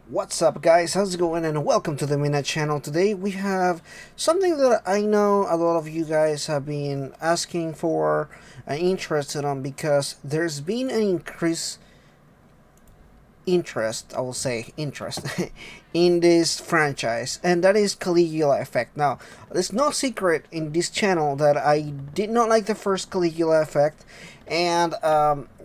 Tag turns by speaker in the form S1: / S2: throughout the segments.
S1: What's up guys, how's it going, and welcome to the Minute channel. Today we have something that I know a lot of you guys have been asking for and interested on, because there's been an increased interest, I will say interest, in this franchise, and that is Caligula Effect. Now, it's no secret in this channel that I did not like the first Caligula Effect, and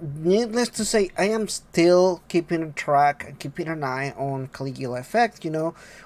S1: needless to say, I am still keeping track and keeping an eye on Caligula Effect,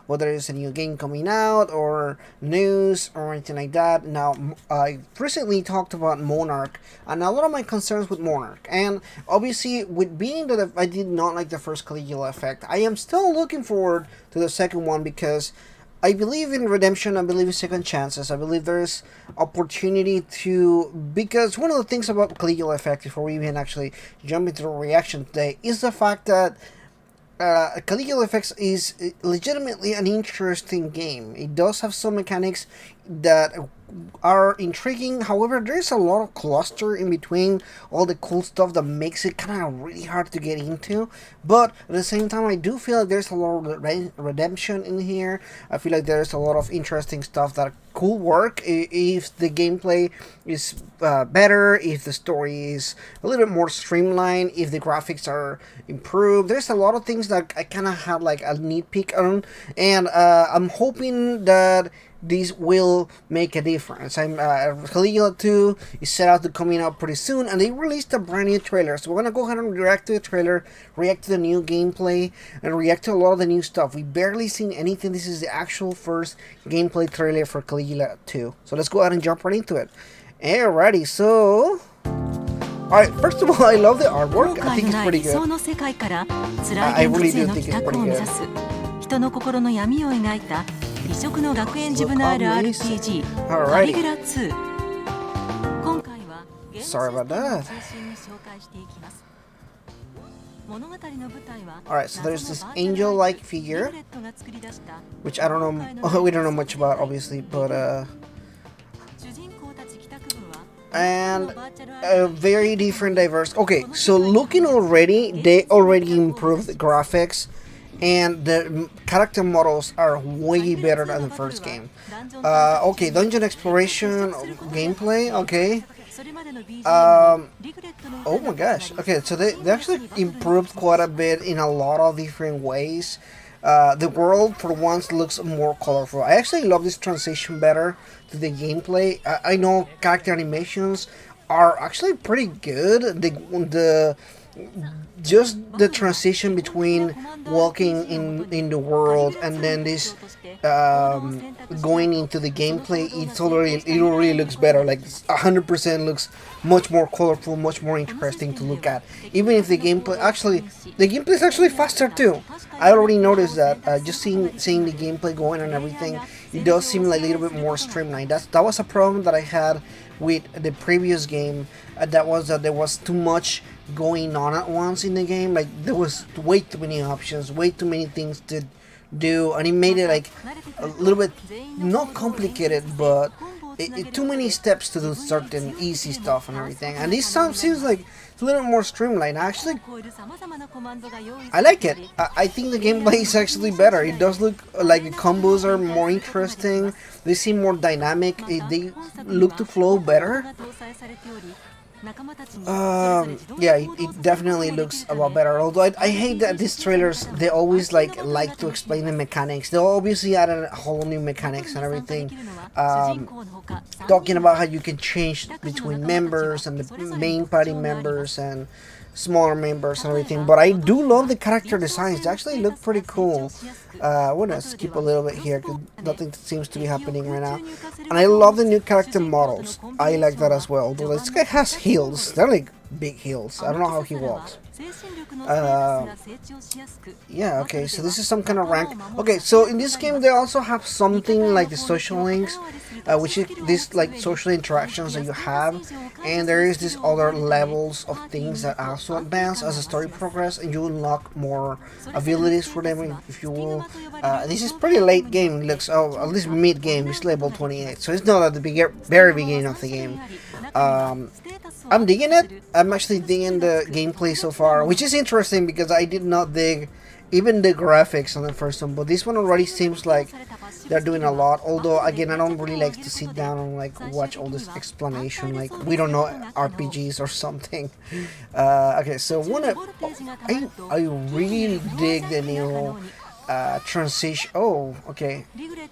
S1: whether it's a new game coming out or news or anything like that. Now, I recently talked about Monarch and a lot of my concerns with Monarch, and obviously with being that I did not like the first Caligula Effect, I am still looking forward to the second one, because I believe in redemption, I believe in second chances, I believe there's opportunity to, because one of the things about Caligula Effect, before we even actually jump into the reaction today, is the fact that Caligula Effects is legitimately an interesting game. It does have some mechanics that are intriguing. However, there's a lot of cluster in between all the cool stuff that makes it kind of really hard to get into. But at the same time, I do feel like there's a lot of redemption in here. I feel like there's a lot of interesting stuff that could work if the gameplay is better, if the story is a little bit more streamlined, if the graphics are improved. There's a lot of things that I kind of had like a nitpick on, and I'm hoping that these will make a difference. Caligula 2 is set out to coming out pretty soon, and they released a brand new trailer. So we're gonna go ahead and react to the trailer, react to the new gameplay, and react to a lot of the new stuff. We barely seen anything. This is the actual first gameplay trailer for Caligula 2. So let's go ahead and jump right into it. Alrighty, so alright, first of all, I love the artwork. I think it's pretty good. I really do think it's pretty good.
S2: 人の心の闇を描いた異色の学園ジブナール RPG カリグラ2。今回は現実の中心に紹介していきます。物語の舞台は
S1: Alright, so there's this angel-like figure, which I don't know, we don't know much about, obviously, but and a very different, diverse. Okay, so looking already, they already improved the graphics, and the character models are way better than the first game. Okay, dungeon exploration gameplay. Okay. Oh my gosh. Okay, so they actually improved quite a bit in a lot of different ways. The world for once looks more colorful. I actually love this transition better to the gameplay. I know character animations are actually pretty good. The just the transition between walking in the world and then this going into the gameplay, it already looks better. Like 100% looks much more colorful, much more interesting to look at. Even if the gameplay is actually faster too. I already noticed that. Just seeing the gameplay going and everything, it does seem like a little bit more streamlined. That was a problem that I had with the previous game. That was that there was too much going on at once in the game. Like there was way too many options, way too many things to do, and it made it like a little bit not complicated, but too many steps to do certain easy stuff and everything. And this seems like it's a little more streamlined. Actually, I like it. I think the gameplay is actually better. It does look like the combos are more interesting. They seem more dynamic. They look to flow better. Yeah, it definitely looks a lot better. Although I hate that these trailers, they always like to explain the mechanics. They obviously added a whole new mechanics and everything, talking about how you can change between members and the main party members and smaller members and everything. But I do love the character designs. They actually look pretty cool. I want to skip a little bit here because nothing seems to be happening right now. And I love the new character models. I like that as well. Although this guy has heels. They're like big heels. I don't know how he walks. Yeah, okay, so this is some kind of rank. Okay, so in this game they also have something like the social links, which is this like social interactions that you have, and there is these other levels of things that also advance as the story progresses, and you unlock more abilities for them, if you will. This is pretty late game. It looks, oh, at least mid game. It's level 28, so it's not at the very beginning of the game. I'm digging it. I'm actually digging the gameplay so far, which is interesting because I did not dig even the graphics on the first one. But this one already seems like they're doing a lot. Although again, I don't really like to sit down and like watch all this explanation. Like we don't know RPGs or something. Okay, so I really dig the new transition. Oh, okay.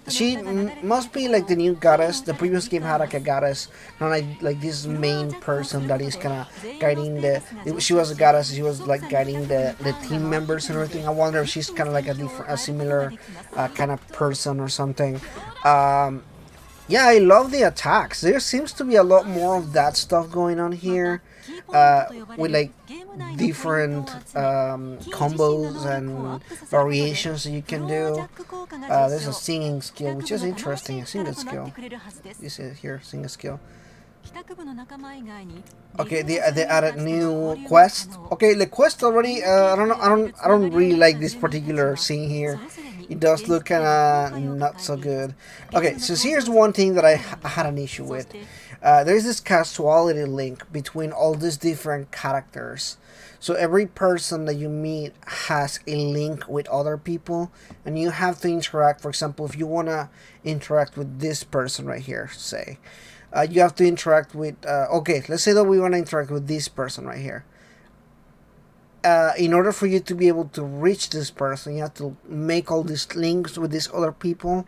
S1: She must be like the new goddess. The previous game had like a goddess, not like this main person that is kind of guiding the. She was a goddess. She was like guiding the team members and everything. I wonder if she's kind of like a similar kind of person or something. Yeah, I love the attacks. There seems to be a lot more of that stuff going on here, with like different combos and variations that you can do. There's a singing skill, which is interesting. A singing skill. You see it here, singing skill. Okay, they added new quest. Okay, the quest already. I don't know. I don't really like this particular scene here. It does look kind of not so good. Okay, so here's one thing that I had an issue with. There's this casuality link between all these different characters. So every person that you meet has a link with other people, and you have to interact. For example, if you want to interact with this person right here, say, you have to interact with, okay, let's say that we want to interact with this person right here. In order for you to be able to reach this person, you have to make all these links with these other people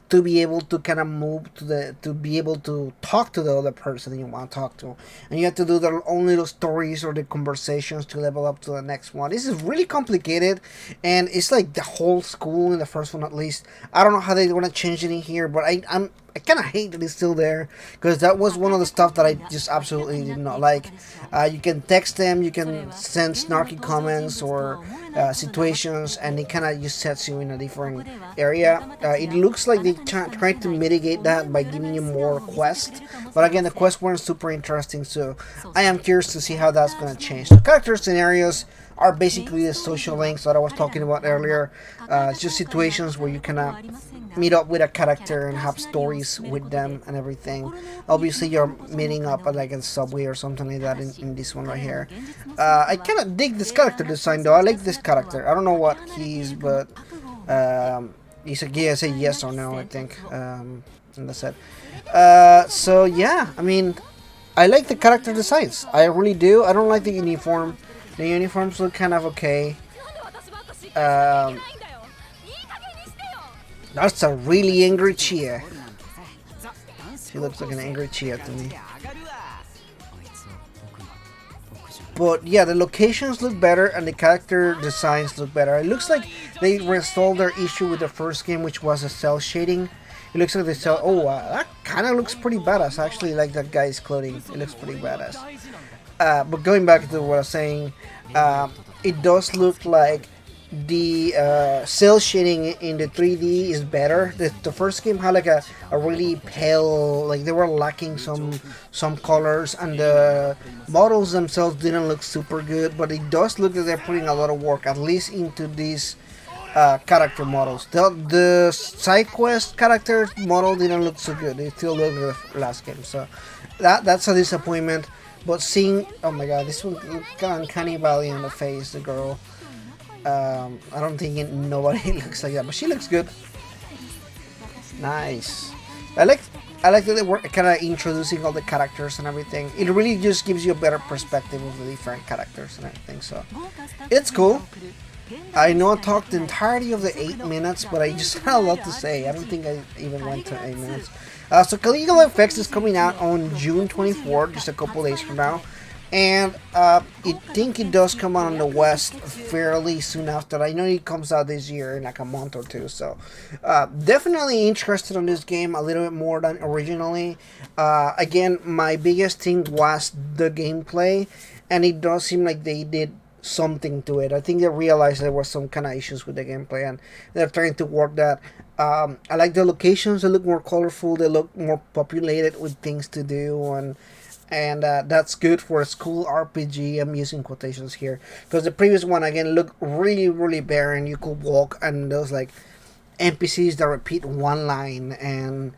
S1: to be able to kind of move to be able to talk to the other person you want to talk to. And you have to do their own little stories or the conversations to level up to the next one. This is really complicated, and it's like the whole school in the first one at least. I don't know how they want to change it in here, but I kind of hate that it's still there, because that was one of the stuff that I just absolutely did not like. You can text them, you can send snarky comments or situations, and it kind of just sets you in a different area. It looks like they tried to mitigate that by giving you more quests, but again, the quests weren't super interesting, so I am curious to see how that's going to change. The character scenarios are basically the social links that I was talking about earlier. It's just situations where you can meet up with a character and have stories with them and everything. Obviously, you're meeting up at like a subway or something like that in this one right here. I kind of dig this character design though. I like this character. I don't know what he's, but he's a yes or no, I think. And that's it. So yeah, I mean, I like the character designs. I really do. I don't like the uniform. The uniforms look kind of okay. That's a really angry Chia. She looks like an angry Chia to me. But yeah, the locations look better and the character designs look better. It looks like they resolved their issue with the first game, which was a cell shading. It looks like they sell. Oh, that kind of looks pretty badass. I actually like that guy's clothing. It looks pretty badass. But going back to what I was saying, it does look like the cell shading in the 3D is better. The first game had like a really pale, like they were lacking some colors, and the models themselves didn't look super good, but it does look like they're putting a lot of work, at least into these character models. The side quest character model didn't look so good. It still looked like the last game, so that's a disappointment. But seeing, oh my god, this one got uncanny valley on the face, the girl. I don't think nobody looks like that, but she looks good. Nice. I like that they were kind of introducing all the characters and everything. It really just gives you a better perspective of the different characters and everything, so it's cool. I know I talked the entirety of the 8 minutes, but I just had a lot to say. I don't think I even went to 8 minutes. So Caligula Effect is coming out on June 24th, just a couple days from now. And I think it does come out on the West fairly soon after. I know it comes out this year in like a month or two. So definitely interested in this game a little bit more than originally. Again, my biggest thing was the gameplay. And it does seem like they did something to it. I think they realized there were some kind of issues with the gameplay, and they're trying to work that. I like the locations. They look more colorful. They look more populated with things to do, and that's good for a school RPG. I'm using quotations here because the previous one again looked really barren. You could walk and there was like NPCs that repeat one line, and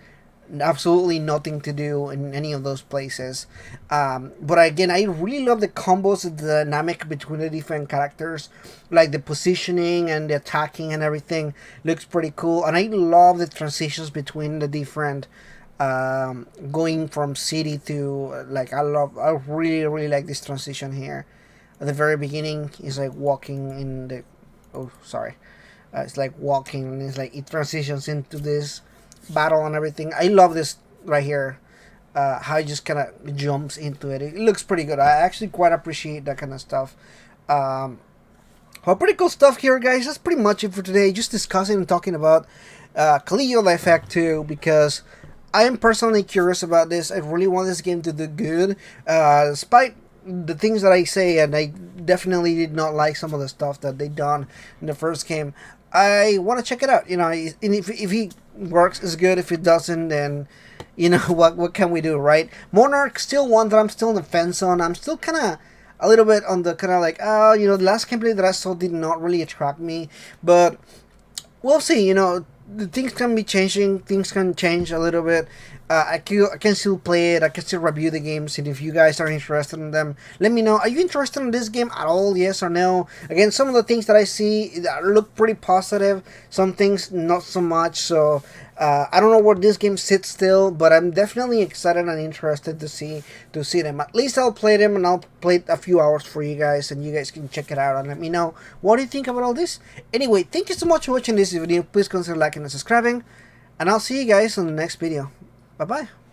S1: absolutely nothing to do in any of those places. But again, I really love the combos, the dynamic between the different characters, like the positioning and the attacking and everything looks pretty cool. And I love the transitions between the different going from city to I really like this transition here. At the very beginning, is like walking in the oh sorry, it's like walking and it's like it transitions into this battle and everything. I love this right here. How it just kind of jumps into it. It looks pretty good. I actually quite appreciate that kind of stuff. Well, pretty cool stuff here, guys. That's pretty much it for today. Just discussing and talking about Caligula Effect 2 because I am personally curious about this. I really want this game to do good. Despite the things that I say, and I definitely did not like some of the stuff that they done in the first game. I want to check it out. You know, and if he works, it's good. If it doesn't, then you know what can we do, right? Monarch still one that I'm still on the fence on. I'm still kind of a little bit on the kind of like, oh, you know, the last gameplay that I saw did not really attract me, but we'll see. You know, the things can be changing. Things can change a little bit. I can still play it. I can still review the games, and if you guys are interested in them, let me know. Are you interested in this game at all? Yes or no? Again, some of the things that I see look pretty positive. Some things not so much. So I don't know where this game sits still, but I'm definitely excited and interested to see them. At least I'll play them, and I'll play it a few hours for you guys, and you guys can check it out and let me know what do you think about all this. Anyway, thank you so much for watching this video. Please consider liking and subscribing, and I'll see you guys on the next video. Bye-bye.